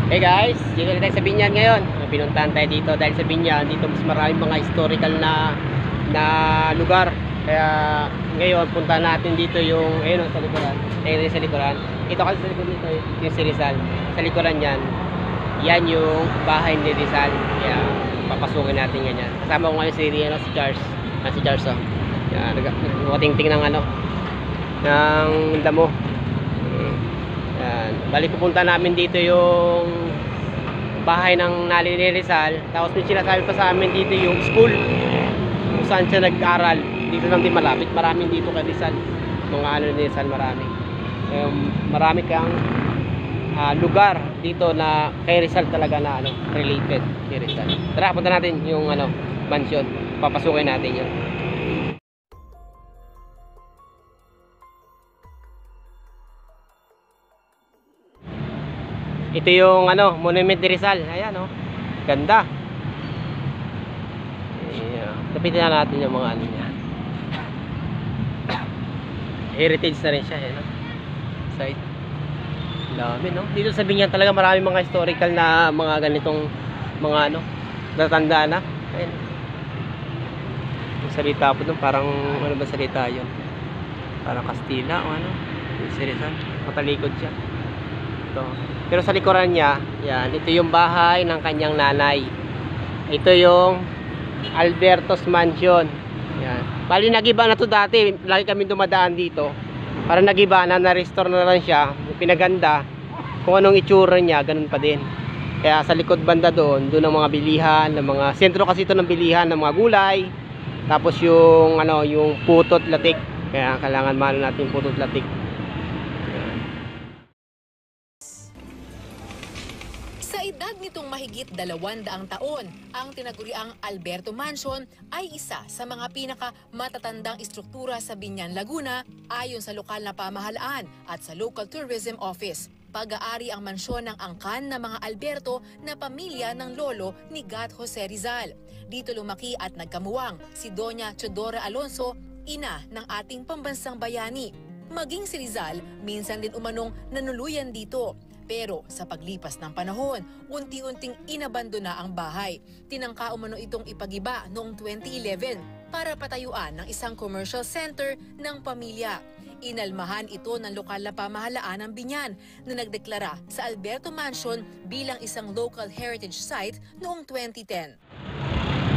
Hey guys, dito na tayo sa Binyan ngayon. Pinuntahan tayo dito dahil sa Binyan, dito mas maraming mga historical na lugar. Kaya ngayon punta natin dito yung ayun sa likuran. Ayun sa likuran. Ito kasi sa likod nito yung si Rizal. Sa likuran niyan, yan yung bahay ni Rizal. Kaya papasukin natin ganyan. Kasama ko ngayon si Charles. Si Charles oh. Yan, nagatingting ng ng damo. Yan. Bali pupunta namin dito yung bahay ng Nali ni Rizal. Tapos may sinasabi pa sa amin dito yung school kung saan siya nag-aral. Dito lang din malapit. Maraming dito kay Rizal. Mga ni Rizal marami. Marami kang lugar dito na kay Rizal talaga na related kay Rizal. Tara, punta natin yung mansion. Papasukin natin yun. Ito yung monument ni Rizal. Ayan ganda. Ayan. Kapitin na natin yung mga niya. Heritage na rin siya site. Dami Dito sa Binyan talaga maraming mga historical na mga ganitong mga natanda na. Ayan. Yung salita po dun parang ba salita yun? Parang Kastila o yung si Rizal. Matalikod siya. Ito. Pero sa likuran niya, yan, ito yung bahay ng kanyang nanay. Ito yung Alberto's Mansion. Yan. Bali nagiba na to dati, lagi kami dumadaan dito. Para nagiba na-restore na lang siya, pinaganda. Kung anong itsura niya, ganun pa din. Kaya sa likod banda doon ang mga bilihan, ng mga sentro kasi ito ng bilihan ng mga gulay. Tapos yung yung putot latik. Kaya kailangan mahal natin putot latik. Sa edad nitong mahigit 200 taon, ang tinaguriang Alberto Mansion ay isa sa mga pinaka-matatandang istruktura sa Binyan, Laguna ayon sa lokal na pamahalaan at sa Local Tourism Office. Pag-aari ang mansyon ng angkan ng mga Alberto na pamilya ng lolo ni Gat Jose Rizal. Dito lumaki at nagkamuwang si Doña Chodora Alonso, ina ng ating pambansang bayani. Maging si Rizal, minsan din umanong nanuluyan dito. Pero sa paglipas ng panahon, unti-unting inabandona ang bahay. Tinangka umano itong ipagiba noong 2011 para patayuan ng isang commercial center ng pamilya. Inalmahan ito ng lokal na pamahalaan ng Binyan na nagdeklara sa Alberto Mansion bilang isang local heritage site noong 2010.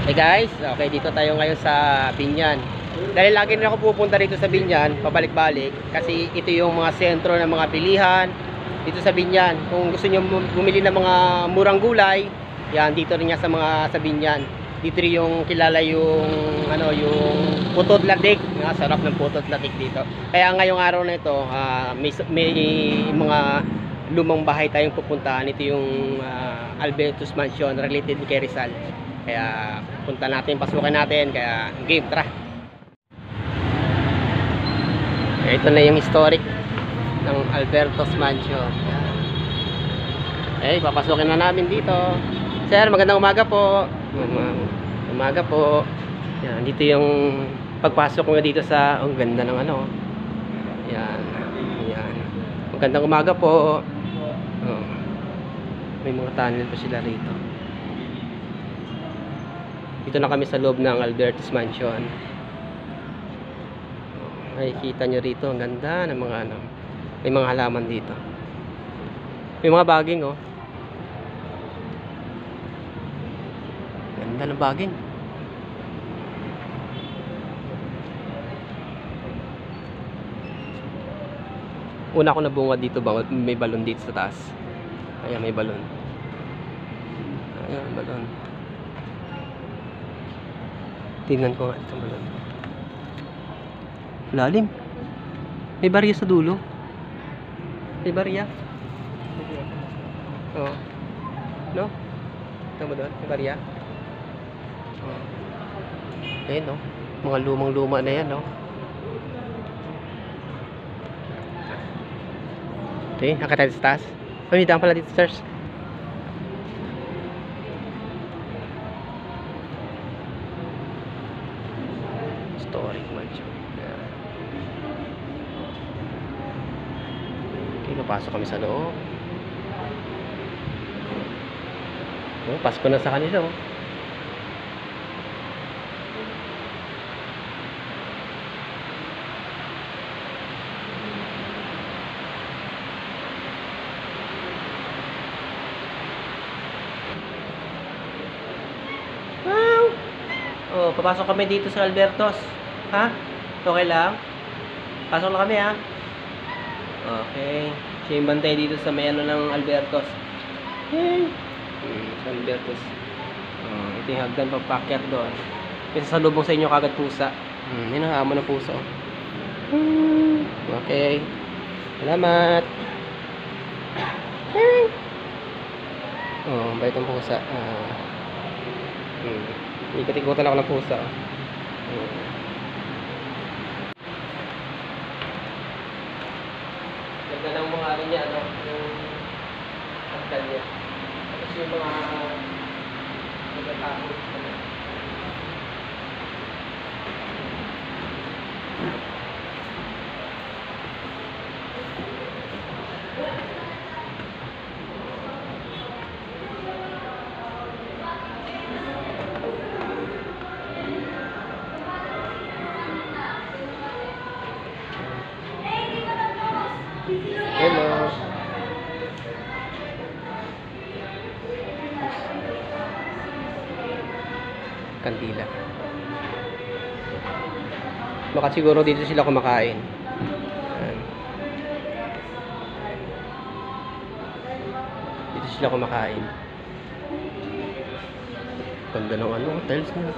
Hey guys, okay, dito tayo ngayon sa Binyan. Dahil lagi na ako pupunta dito sa Binyan, pabalik-balik, kasi ito yung mga sentro ng mga bilihan dito sa Binyan. Kung gusto niyo bumili ng mga murang gulay, yan dito rin sa mga sa Binyan. Dito rin yung kilala yung yung putot latik. Sarap ng putot latik dito. Kaya ngayong araw na ito, may mga lumang bahay tayong pupuntahan. Ito yung Alberto's Mansion related kay Rizal. Kaya punta natin, pasukin natin. Kaya game, tara. Kaya ito na yung historic ng Alberto's Mansion. Eh, papasukin na namin dito. Sir, magandang umaga po. Umaga po. Yan, dito yung pagpasok ko dito sa ang ganda ng Yan. Yan. Magandang umaga po. Oh. May mga tunnel pa sila rito. Dito na kami sa loob ng Alberto's Mansion. Nakikita nyo rito, ang ganda ng mga may mga halaman dito. May mga baging Ganda ng baging. Una ko nabungad dito may balon dito sa taas. Ayan, may balon. Ayan, balon. Tingnan ko nga itong balon. Lalim. May barya sa dulo. May barya. Oo. No? Ito mo doon? May barya. Oo. Ayan mga lumang-luma na yan Okay, nakatay sa taas. May daan pala dito, sirs. Historic mansion. Okay, papasok kami sa loob. Oh, Pasko na sa kanila, oh. Wow! Oh, papasok kami dito sa Albertos. Ha? Okay lang? Pasok lang kami, ha? Okay. Siya yung bantay dito sa may ano ng Albertos. Yay! Sa Albertos. Ito yung hagdan papakyat doon. Kasi sa lubong sa inyo kagad pusa. Yun ang hamon ng pusa. Okay. Salamat. Bait ang pusa. Ikot-ikotan ako ng pusa. Ganda ng mga ano niya, no? Yung hagdan niya. Tapos yung mga nagtatapos. Hello. Kandila. Baka siguro dito sila kumakain. Ayan. Dito sila kumakain. Ganda ng ano, tiles na.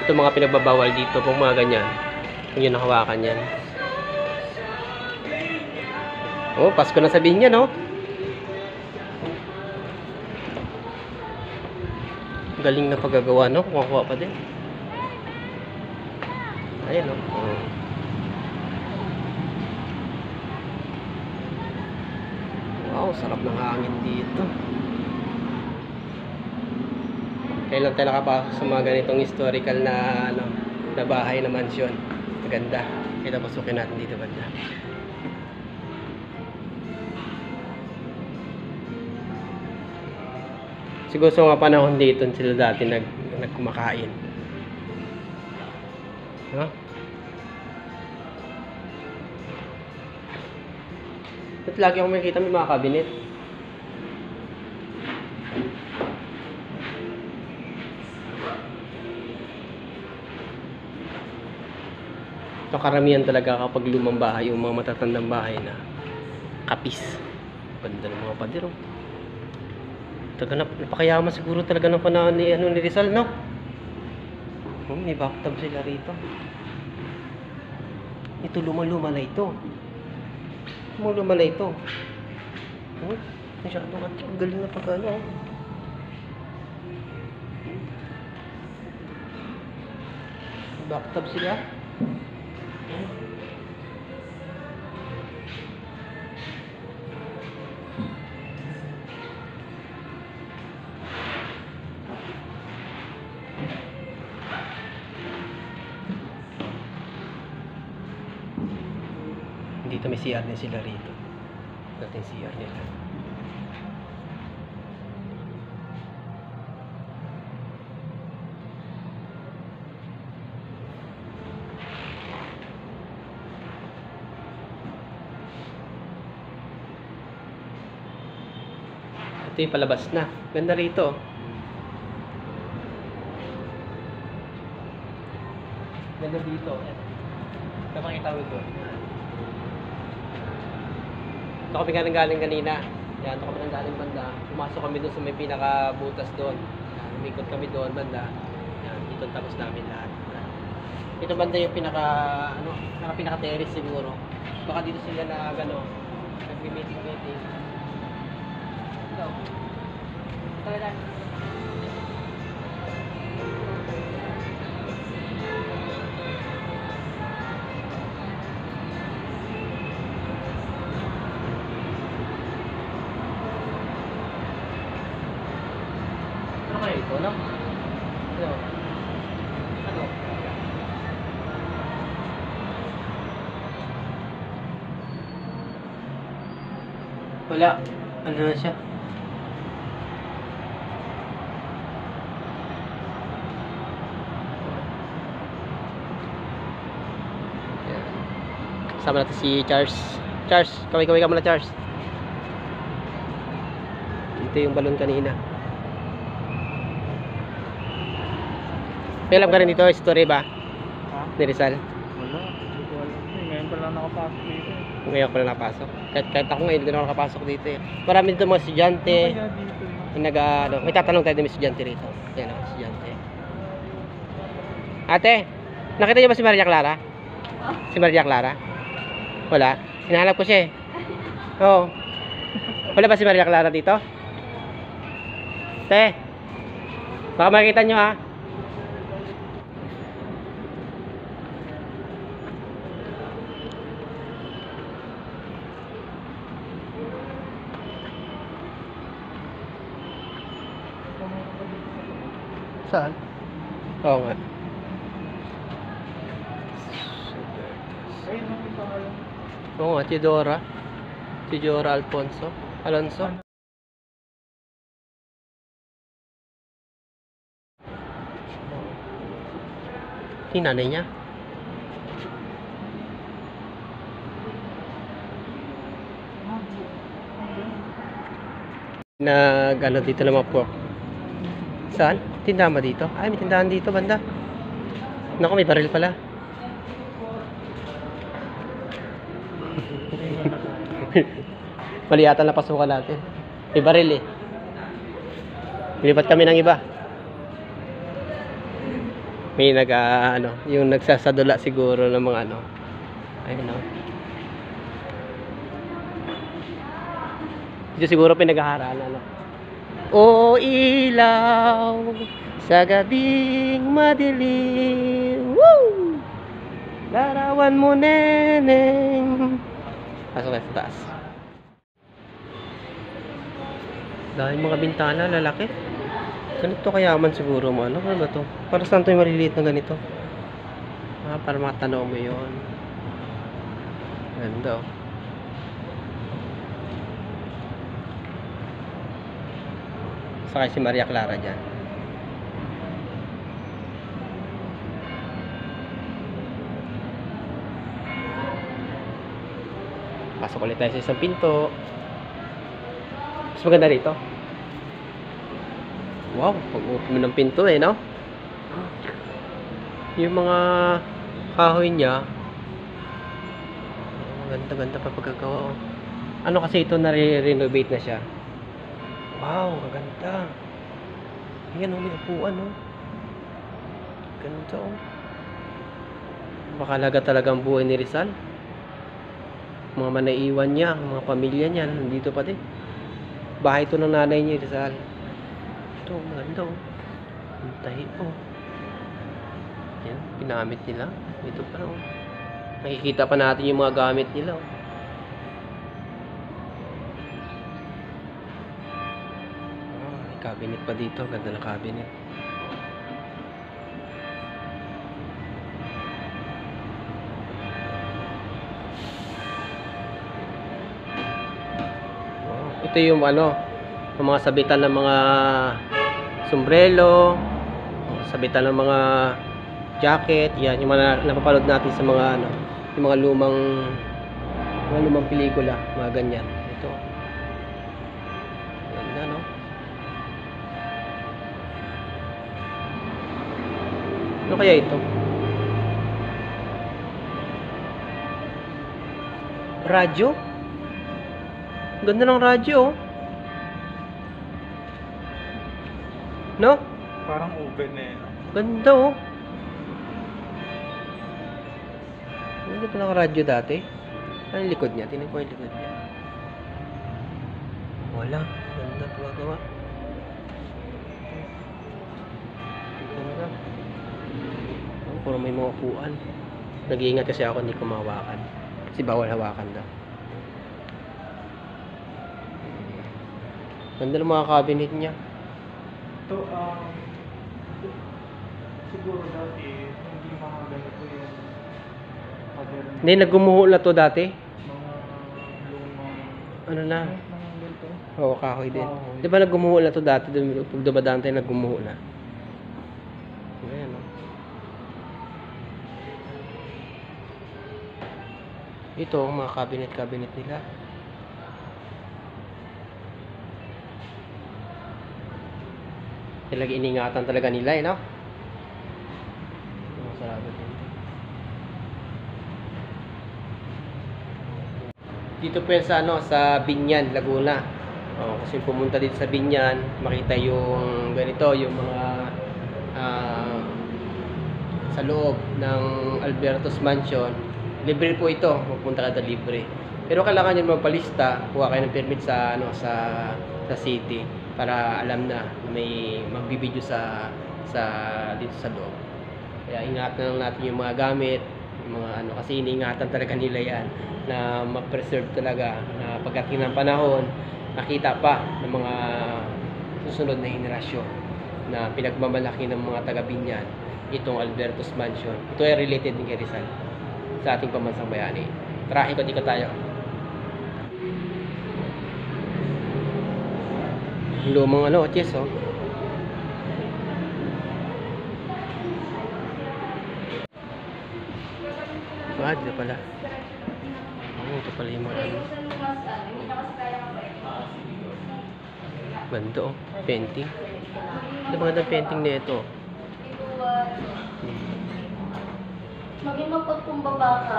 Ito mga pinagbabawal dito kung mga ganyan. Kung yun nakawakan yan. Oh, Pasko na sabihin niya, no? Galing na paggagawa, no? Kuha pa din. Ayan, no? Wow, sarap ng hangin dito. Kailan tayo nakapasok sa mga ganitong historical na ano, na bahay na mansyon. Maganda. Kaya pasukin natin dito banda. Siguro sa mga panahon dito sila dati nagkumakain. Ha? At lagi akong makikita may mga kabinet. So, karamihan talaga kapag lumang bahay, yung mga matatandang bahay na kapis. Ganda ng mga pader, oh. Talaga napakayaman siguro talaga ng panahon ni, ni Rizal, no? May bathtub sila rito. Ito luma-luma na ito. Luma-luma na ito. Masyadong ang galing na pag-ano, oh. Bathtub sila. Dito may CR din sila rito. Dating CR nila. Ito yung palabas na. Ganda rito. Ganda dito. Kapakita mo ito. Ito kami galing kanina. Yan, ito kami galing banda. Pumasok kami doon sa may pinakabutas doon. Yan, umikot kami doon banda. Yan, dito tapos namin lahat. Ito banda yung pinaka-terrace siguro. Baka dito sila na nag-meeting. Ito. Ito lang. Ano kayo ito, no? Ano? Ano? Wala. Ano na siya? Ayan. Kasama natin si Charles. Charles, kaway-kaway ka muna, Charles. Ito yung balon kanina. May alam ka rin dito, story ba? Ha? Ni Rizal? Wala. Hindi ko alam. Ngayon pa lang nakapasok dito. Ngayon pala nakapasok. Kahit ako ngayon, hindi na ako nakapasok dito eh. Marami dito mga estudyante. Kaya dito yun. Ano, may tatanong tayo ng mga estudyante rito. Yan ang estudyante. Ate, nakita niyo ba si Maria Clara? Si Maria Clara? Wala? Hinahanap ko siya eh. Oo. Wala ba si Maria Clara dito? Te, baka makikita nyo ha. Saan? Oo nga. Ayun, may pangalan. Oo nga, Tidora. Tidora Alonso. Yung nanay niya. Ano dito naman po. Saan? Tindahan ba dito? Ay, may tindahan dito, banda. Naku, may baril pala. Mali yata na pasukan natin. May baril eh. Lilipat kami ng iba. May yung nagsasadula siguro ng mga ano. Ayun no. Dito siguro pinaghaharaan ano. O ilaw sa gabing madilim. Woo! Larawan mo neneng. Pasok sa taas. Dahil mga bintana lalaki. Ganito kayaman siguro mo. Ano ba to? Para saan to yung maliliit na ganito? Para matanaw mo yun. Ganda oh. Sakay si Maria Clara dyan. Pasok ulit tayo sa isang pinto. Mas maganda rito. Wow, pag-open mo ng pinto eh, no? Yung mga kahoy niya, ganda-ganda pa pagkagawa. Oh. Ano kasi ito, nare-renovate na siya. Wow, ang ganda. Ayan, may upuan, oh. Ganda, oh. Makalaga talaga ang buhay ni Rizal. Mga manaiwan niya, mga pamilya niya, nandito pa din. Bahay ito ng nanay niya, Rizal. Ito, maganda, oh. Ang tahi, oh. Yan, pinamit nila. Ito pa, oh. Nakikita pa natin yung mga gamit nila, oh. Cabinet pa dito, ganda ng cabinet. Wow. Ito yung ano, yung mga sabitan ng mga sombrero, sabitan ng mga jacket, yan yung mga napapanood natin sa mga ano, yung mga lumang pelikula, mga ganyan. Ito. Ganda, no? Ano kaya ito? Radyo? Ganda ng radyo, oh. No? Parang open eh. Ganda, oh. Hindi pa ng radyo dati. Ano yung likod niya? Tingnan ko yung likod niya. Wala. Ganda gawa. Ganda. Oh, puro may mga upuan. Nag-iingat kasi ako hindi ko mahawakan. Kasi bawal hawakan daw. Ganda ng mga cabinet niya. Ito, siguro dati, hindi mga ganito yung pattern. Hindi, nagumuho na to dati. Mga lumang... Ano na? Mga to. Oo, kahoy din. Kahoy. Di ba naggumuho na to dati? Pag dumadaan tayo, naggumuho na. Ayan, no? Ito, ang mga cabinet nila. Talaga iningatan talaga nila, no? Masarap din. Dito po yan sa sa Binyan, Laguna. Kasi pumunta dito sa Binyan, makita yung ganito, yung mga sa loob ng Alberto's Mansion. Libre po ito, magpunta ka libre. Pero kailangan niyo magpalista, kuha kayo ng permit sa sa city para alam na may magbibideo sa dito sa loob. Kaya ingatan lang natin yung mga gamit, yung mga kasi iniingatan talaga nila yan na ma-preserve talaga na pagdating ng panahon nakita pa ng mga susunod na henerasyon na pinagmamalaki ng mga taga Binyan itong Alberto's Mansion. Ito ay related din kay Rizal sa ating pambansang bayani. Tara, ikot-ikot tayo. Lumang chess, oh. Dito pala. Ito pala yung mga bando, oh. Painting. Ito mga painting na ito. Maging mapagkumbaba ka,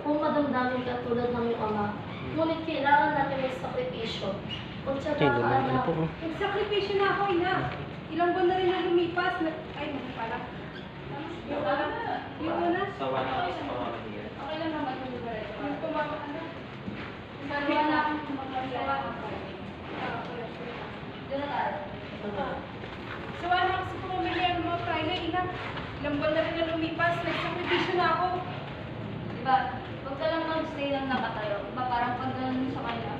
kung madamdamin ka tulad ng iyong ama, ngunit kailangan natin may sakripisyo. Kung tsaka Ito yung ka, lumang anak, po. Nagsakripisyo na ako, ina. Ilang buwan na rin na lumipas. Ay, hindi pala. Yung una? Sawa na ako sa pamamagitan. okay lang naman yung lugar ito. Yung tumama ka na. Sabi na akong magpapagawa ako. Doon na tayo. So, anak, kasi pumamili ang mga Friday, ina. Ilang buwan na rin na lumipas. Nagsakripisyo na ako. Diba? Huwag ka lang mag-stay lang nakatayo. Diba parang pag ganun sa kanya.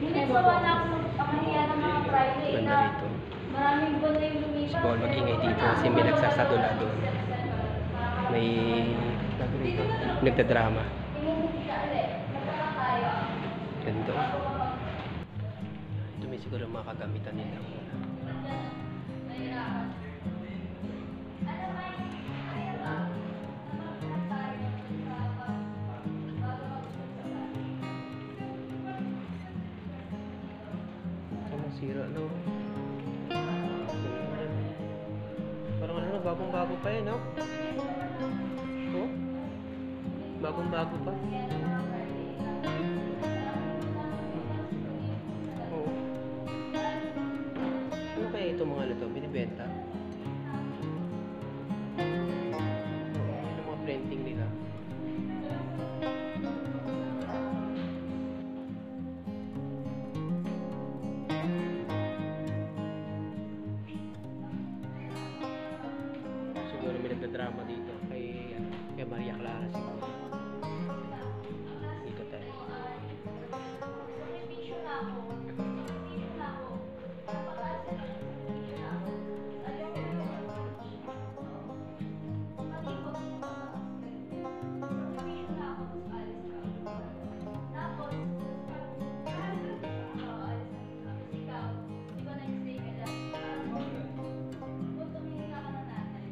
Ngunit sawa na ako magpakahiya ng mga Friday Banda na rito. maraming buwan na yung lumipas. Bawal magingay dito kasi may nagsasadula doon. May nagdadrama. Tingin ka ulit. Magpaka tayo. Ganito. Ito may siguro mga kagamitan nila. Sira, no? Parang bagong-bago pa yan, no? Oh? Bagong-bago pa. Oh. Ano kaya itong mga to? Binibenta? Oh, yun ang mga printing nila. Siguro may nagdadrama dito kay Maria Clara siguro. Dito tayo. Sakripisyo na ako. Sakripisyo na ako. Napakasakripisyo na ako. Ayaw ko yung sakripisyo na ako. Alis ka. Tapos, alis ka. Tapos ikaw, di ba nag-stay ka dyan? Kung tumingin ka na natin.